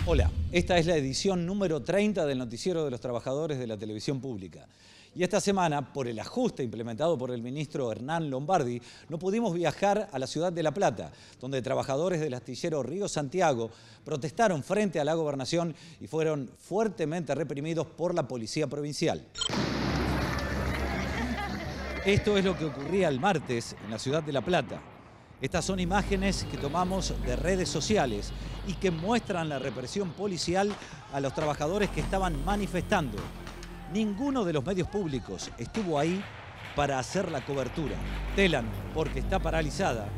Hola, esta es la edición número 30 del Noticiero de los Trabajadores de la Televisión Pública. Y esta semana, por el ajuste implementado por el ministro Hernán Lombardi, no pudimos viajar a la ciudad de La Plata, donde trabajadores del astillero Río Santiago protestaron frente a la gobernación y fueron fuertemente reprimidos por la policía provincial. Esto es lo que ocurría el martes en la ciudad de La Plata. Estas son imágenes que tomamos de redes sociales y que muestran la represión policial a los trabajadores que estaban manifestando. Ninguno de los medios públicos estuvo ahí para hacer la cobertura. Telam, porque está paralizada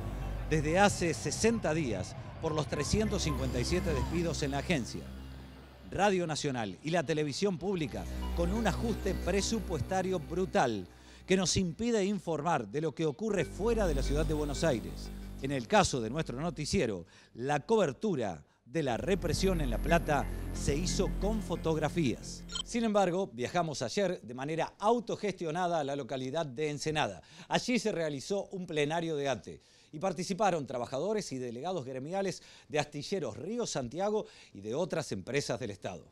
desde hace 60 días por los 357 despidos en la agencia. Radio Nacional y la televisión pública con un ajuste presupuestario brutal que nos impide informar de lo que ocurre fuera de la ciudad de Buenos Aires. En el caso de nuestro noticiero, la cobertura de la represión en La Plata se hizo con fotografías. Sin embargo, viajamos ayer de manera autogestionada a la localidad de Ensenada. Allí se realizó un plenario de ATE y participaron trabajadores y delegados gremiales de astilleros Río Santiago y de otras empresas del Estado.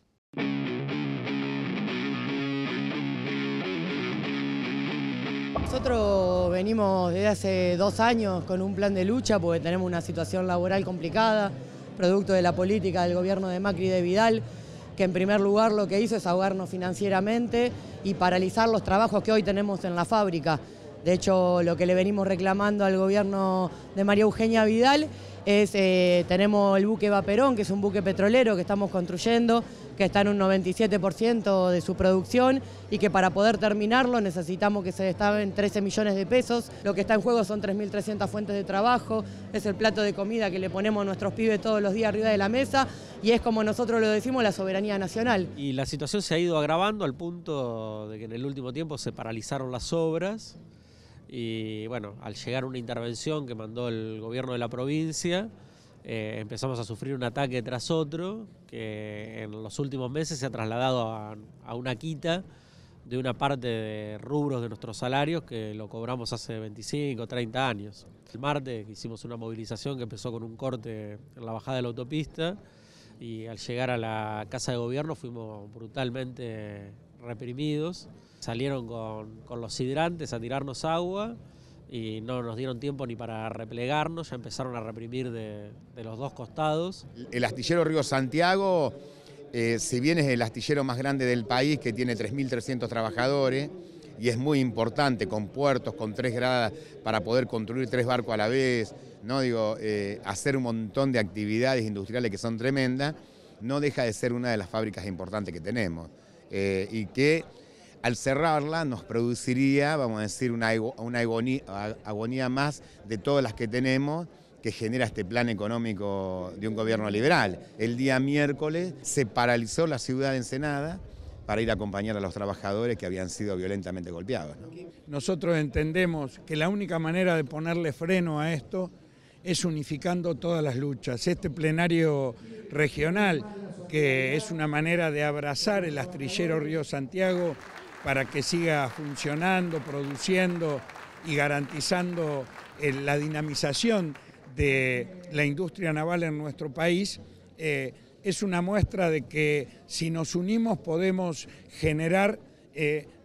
Nosotros venimos desde hace 2 años con un plan de lucha porque tenemos una situación laboral complicada, producto de la política del gobierno de Macri y de Vidal, que en primer lugar lo que hizo es ahogarnos financieramente y paralizar los trabajos que hoy tenemos en la fábrica. De hecho, lo que le venimos reclamando al gobierno de María Eugenia Vidal es, tenemos el buque Vaperón, que es un buque petrolero que estamos construyendo, que está en un 97% de su producción y que para poder terminarlo necesitamos que se destapen 13 millones de pesos. Lo que está en juego son 3.300 fuentes de trabajo, es el plato de comida que le ponemos a nuestros pibes todos los días arriba de la mesa y es, como nosotros lo decimos, la soberanía nacional. Y la situación se ha ido agravando al punto de que en el último tiempo se paralizaron las obras. Y bueno, al llegar una intervención que mandó el gobierno de la provincia, empezamos a sufrir un ataque tras otro, que en los últimos meses se ha trasladado a una quita de una parte de rubros de nuestros salarios que lo cobramos hace 25 o 30 años. El martes hicimos una movilización que empezó con un corte en la bajada de la autopista y al llegar a la Casa de Gobierno fuimos brutalmente reprimidos. Salieron con los hidrantes a tirarnos agua y no nos dieron tiempo ni para replegarnos, ya empezaron a reprimir de los dos costados. El astillero Río Santiago, si bien es el astillero más grande del país, que tiene 3.300 trabajadores, y es muy importante, con puertos, con 3 gradas, para poder construir 3 barcos a la vez, ¿no? Hacer un montón de actividades industriales que son tremendas, no deja de ser una de las fábricas importantes que tenemos, y que al cerrarla nos produciría, vamos a decir, una agonía más de todas las que tenemos, que genera este plan económico de un gobierno liberal. El día miércoles se paralizó la ciudad de Ensenada para ir a acompañar a los trabajadores que habían sido violentamente golpeados, ¿no? Nosotros entendemos que la única manera de ponerle freno a esto es unificando todas las luchas. Este plenario regional, que es una manera de abrazar el astillero Río Santiago para que siga funcionando, produciendo y garantizando la dinamización de la industria naval en nuestro país, es una muestra de que si nos unimos podemos generar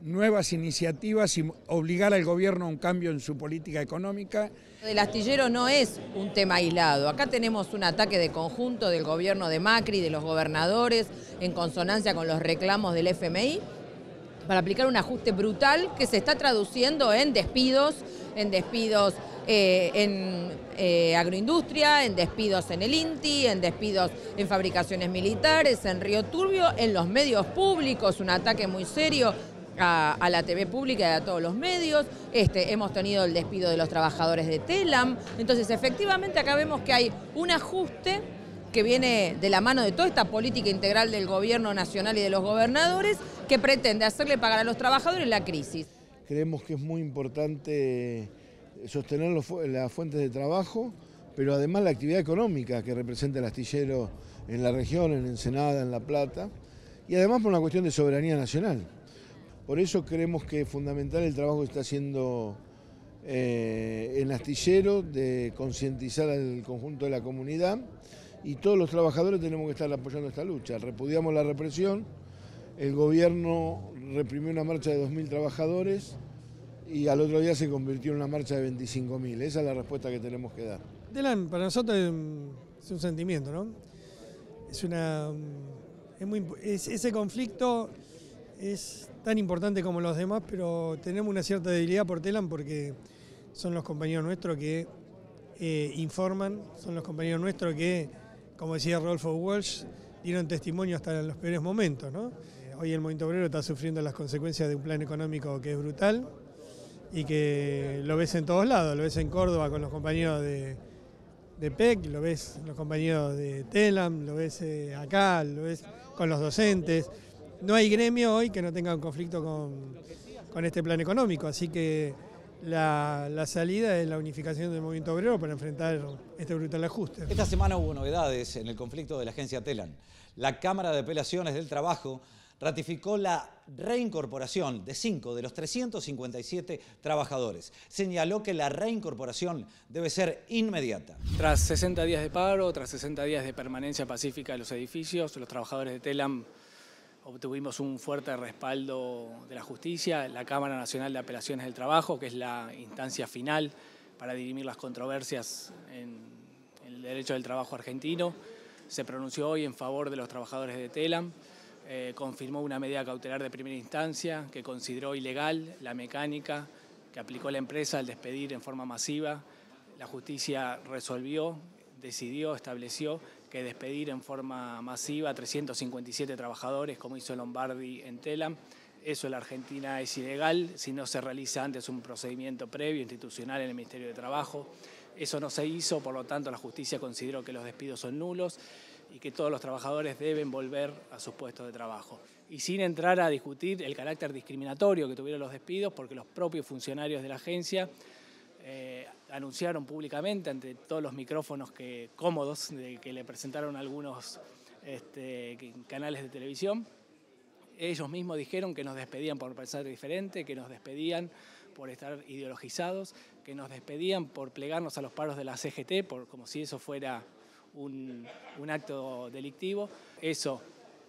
nuevas iniciativas y obligar al gobierno a un cambio en su política económica. El astillero no es un tema aislado. Acá tenemos un ataque de conjunto del gobierno de Macri, de los gobernadores, en consonancia con los reclamos del FMI, para aplicar un ajuste brutal que se está traduciendo en despidos en agroindustria, en despidos en el INTI, en despidos en fabricaciones militares, en Río Turbio, en los medios públicos, un ataque muy serio a la TV pública y a todos los medios. Hemos tenido el despido de los trabajadores de Telam. Entonces, efectivamente, acá vemos que hay un ajuste que viene de la mano de toda esta política integral del gobierno nacional y de los gobernadores, que pretende hacerle pagar a los trabajadores la crisis. Creemos que es muy importante sostener las fuentes de trabajo, pero además la actividad económica que representa el astillero en la región, en Ensenada, en La Plata, y además por una cuestión de soberanía nacional. Por eso creemos que es fundamental el trabajo que está haciendo el astillero, de concientizar al conjunto de la comunidad y todos los trabajadores tenemos que estar apoyando esta lucha. Repudiamos la represión, el gobierno reprimió una marcha de 2.000 trabajadores y al otro día se convirtió en una marcha de 25.000. Esa es la respuesta que tenemos que dar. Telam para nosotros es un sentimiento, ¿no? Ese conflicto es tan importante como los demás, pero tenemos una cierta debilidad por Telam porque son los compañeros nuestros que informan, son los compañeros nuestros que, como decía Rodolfo Walsh, dieron testimonio hasta en los peores momentos, ¿no? Hoy el movimiento obrero está sufriendo las consecuencias de un plan económico que es brutal y que lo ves en todos lados, lo ves en Córdoba con los compañeros de PEC, lo ves con los compañeros de Telam, lo ves acá, lo ves con los docentes. No hay gremio hoy que no tenga un conflicto con este plan económico, así que la salida es la unificación del movimiento obrero para enfrentar este brutal ajuste. Esta semana hubo novedades en el conflicto de la agencia Telam. La Cámara de Apelaciones del Trabajo ratificó la reincorporación de 5 de los 357 trabajadores. Señaló que la reincorporación debe ser inmediata. Tras 60 días de paro, tras 60 días de permanencia pacífica de los edificios, los trabajadores de Telam obtuvimos un fuerte respaldo de la justicia. La Cámara Nacional de Apelaciones del Trabajo, que es la instancia final para dirimir las controversias en el derecho del trabajo argentino, se pronunció hoy en favor de los trabajadores de Telam. Confirmó una medida cautelar de primera instancia que consideró ilegal la mecánica que aplicó la empresa al despedir en forma masiva. La justicia resolvió, decidió, estableció que despedir en forma masiva a 357 trabajadores, como hizo Lombardi en Telam, eso en la Argentina es ilegal si no se realiza antes un procedimiento previo institucional en el Ministerio de Trabajo. Eso no se hizo, por lo tanto la justicia consideró que los despidos son nulos y que todos los trabajadores deben volver a sus puestos de trabajo. Y sin entrar a discutir el carácter discriminatorio que tuvieron los despidos, porque los propios funcionarios de la agencia anunciaron públicamente ante todos los micrófonos cómodos que le presentaron algunos canales de televisión. Ellos mismos dijeron que nos despedían por pensar diferente, que nos despedían por estar ideologizados, que nos despedían por plegarnos a los paros de la CGT, como si eso fuera un acto delictivo. Eso,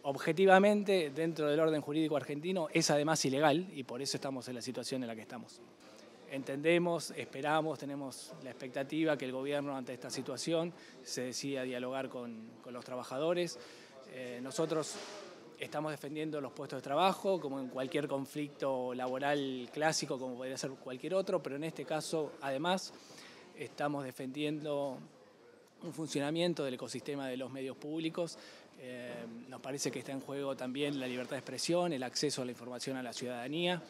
objetivamente, dentro del orden jurídico argentino, es además ilegal y por eso estamos en la situación en la que estamos. Entendemos, esperamos, tenemos la expectativa que el gobierno ante esta situación se decida dialogar con los trabajadores. Nosotros estamos defendiendo los puestos de trabajo, como en cualquier conflicto laboral clásico, como podría ser cualquier otro, pero en este caso, además, estamos defendiendo un funcionamiento del ecosistema de los medios públicos. Nos parece que está en juego también la libertad de expresión, el acceso a la información a la ciudadanía.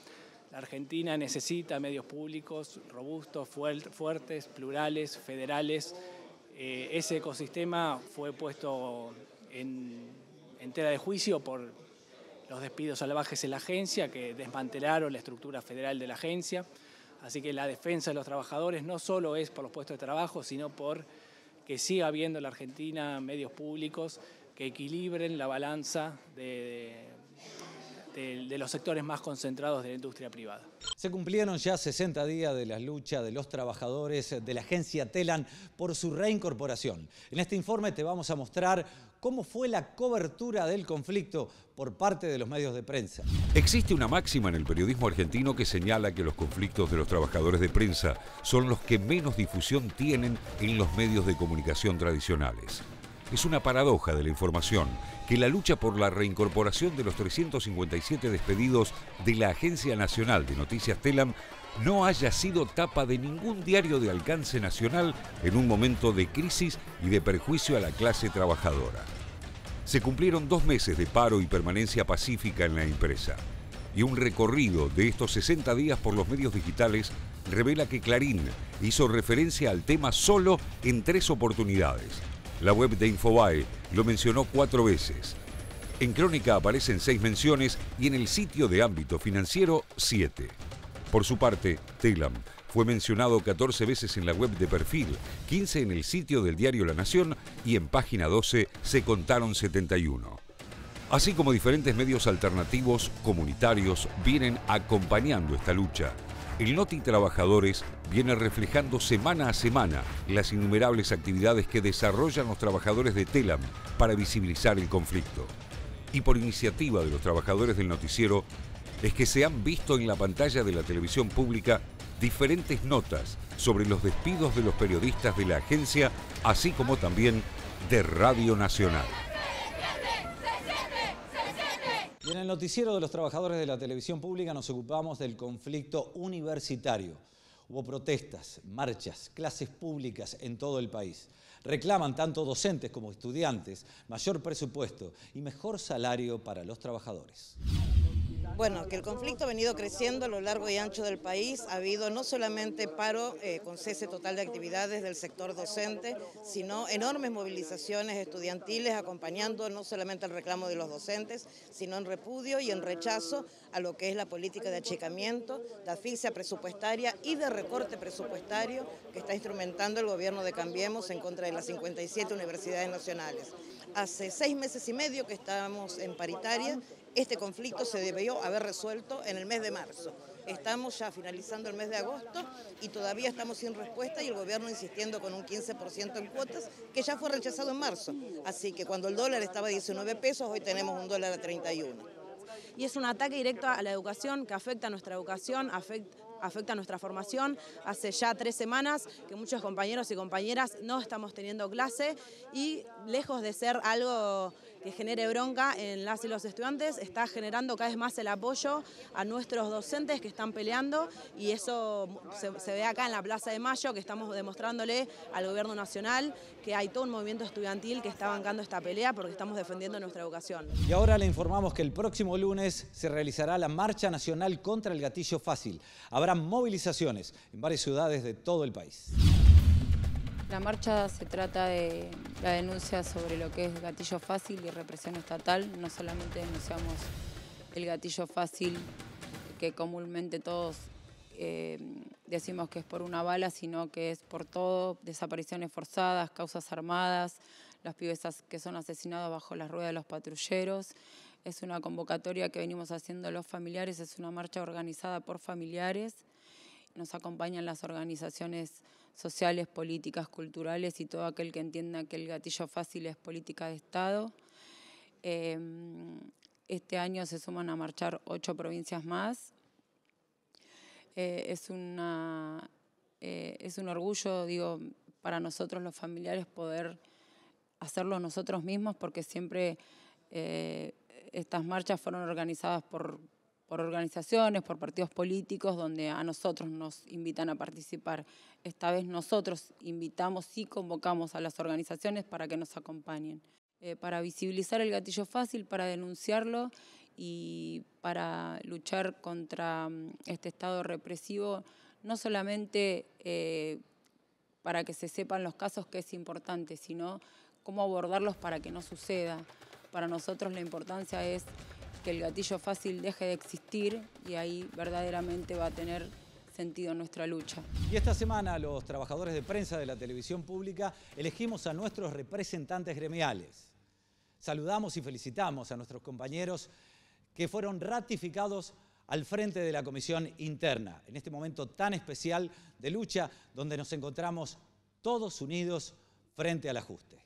La Argentina necesita medios públicos robustos, fuertes, plurales, federales. Ese ecosistema fue puesto en tela de juicio por los despidos salvajes en la agencia, que desmantelaron la estructura federal de la agencia. Así que la defensa de los trabajadores no solo es por los puestos de trabajo, sino por que siga habiendo en la Argentina medios públicos que equilibren la balanza de los sectores más concentrados de la industria privada. Se cumplieron ya 60 días de la lucha de los trabajadores de la agencia Telam por su reincorporación. En este informe te vamos a mostrar cómo fue la cobertura del conflicto por parte de los medios de prensa. Existe una máxima en el periodismo argentino que señala que los conflictos de los trabajadores de prensa son los que menos difusión tienen en los medios de comunicación tradicionales. Es una paradoja de la información que la lucha por la reincorporación de los 357 despedidos de la Agencia Nacional de Noticias Telam no haya sido tapa de ningún diario de alcance nacional en un momento de crisis y de perjuicio a la clase trabajadora. Se cumplieron 2 meses de paro y permanencia pacífica en la empresa, y un recorrido de estos 60 días por los medios digitales revela que Clarín hizo referencia al tema solo en 3 oportunidades. La web de Infobae lo mencionó 4 veces. En Crónica aparecen 6 menciones y en el sitio de ámbito financiero 7. Por su parte, Telam fue mencionado 14 veces en la web de Perfil, 15 en el sitio del diario La Nación y en página 12 se contaron 71. Así como diferentes medios alternativos comunitarios vienen acompañando esta lucha. El Noti Trabajadores viene reflejando semana a semana las innumerables actividades que desarrollan los trabajadores de Telam para visibilizar el conflicto. Y por iniciativa de los trabajadores del noticiero, es que se han visto en la pantalla de la televisión pública diferentes notas sobre los despidos de los periodistas de la agencia, así como también de Radio Nacional. Y en el noticiero de los trabajadores de la televisión pública nos ocupamos del conflicto universitario. Hubo protestas, marchas, clases públicas en todo el país. Reclaman tanto docentes como estudiantes mayor presupuesto y mejor salario para los trabajadores. Bueno, que el conflicto ha venido creciendo a lo largo y ancho del país. Ha habido no solamente paro con cese total de actividades del sector docente, sino enormes movilizaciones estudiantiles acompañando no solamente el reclamo de los docentes, sino en repudio y en rechazo a lo que es la política de achicamiento, de asfixia presupuestaria y de recorte presupuestario que está instrumentando el gobierno de Cambiemos en contra de las 57 universidades nacionales. Hace 6 meses y medio que estamos en paritaria. Este conflicto se debió haber resuelto en el mes de marzo. Estamos ya finalizando el mes de agosto y todavía estamos sin respuesta y el gobierno insistiendo con un 15% en cuotas que ya fue rechazado en marzo. Así que cuando el dólar estaba a 19 pesos, hoy tenemos un dólar a 31. Y es un ataque directo a la educación que afecta a nuestra educación, afecta a nuestra formación. Hace ya 3 semanas que muchos compañeros y compañeras no estamos teniendo clase y lejos de ser algo que genere bronca en las y los estudiantes, está generando cada vez más el apoyo a nuestros docentes que están peleando y eso se ve acá en la Plaza de Mayo, que estamos demostrándole al gobierno nacional que hay todo un movimiento estudiantil que está bancando esta pelea porque estamos defendiendo nuestra educación. Y ahora le informamos que el próximo lunes se realizará la Marcha Nacional contra el Gatillo Fácil. Habrá movilizaciones en varias ciudades de todo el país. La marcha se trata de la denuncia sobre lo que es gatillo fácil y represión estatal. No solamente denunciamos el gatillo fácil, que comúnmente todos decimos que es por una bala, sino que es por todo, desapariciones forzadas, causas armadas, los pibes que son asesinados bajo las ruedas de los patrulleros. Es una convocatoria que venimos haciendo los familiares, es una marcha organizada por familiares. Nos acompañan las organizaciones sociales, políticas, culturales y todo aquel que entienda que el gatillo fácil es política de Estado. Este año se suman a marchar 8 provincias más. Es un orgullo, digo, para nosotros los familiares poder hacerlo nosotros mismos, porque siempre estas marchas fueron organizadas por organizaciones, por partidos políticos, donde a nosotros nos invitan a participar. Esta vez nosotros invitamos y convocamos a las organizaciones para que nos acompañen. Para visibilizar el gatillo fácil, para denunciarlo y para luchar contra este estado represivo, no solamente para que se sepan los casos, que es importante, sino cómo abordarlos para que no suceda. Para nosotros la importancia es que el gatillo fácil deje de existir y ahí verdaderamente va a tener sentido nuestra lucha. Y esta semana los trabajadores de prensa de la televisión pública elegimos a nuestros representantes gremiales. Saludamos y felicitamos a nuestros compañeros que fueron ratificados al frente de la comisión interna, en este momento tan especial de lucha donde nos encontramos todos unidos frente al ajuste.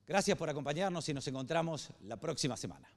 Gracias por acompañarnos y nos encontramos la próxima semana.